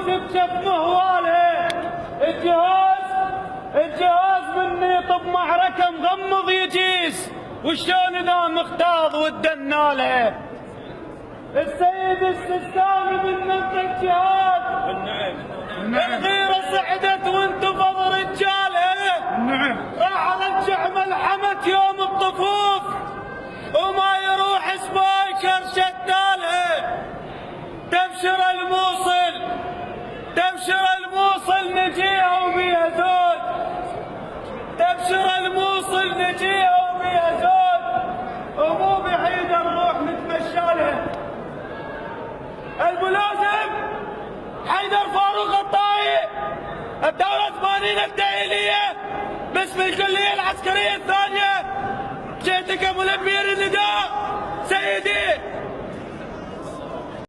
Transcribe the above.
الفلوس بشف مهواله. الجهاز مني طب معركة مغمض يجيس، وشلون اذا مختاض والدناله. السيد السيستاني من منطقة جهاد. الغيرة سعدت وانتفض رجاله. راح رجع ملحمة يوم الطفوف وما يروح سبايكر شتاله. تبشر الموصل نجيها وبيها زود. تبشر الموصل نجيها وبيها زود، ومو بعيد نروح نتمشاله. الملازم حيدر فاروق الطائي، الدولة 80 التأهيلية باسم الكلية العسكرية الثانية، جئتك ملبيا النداء.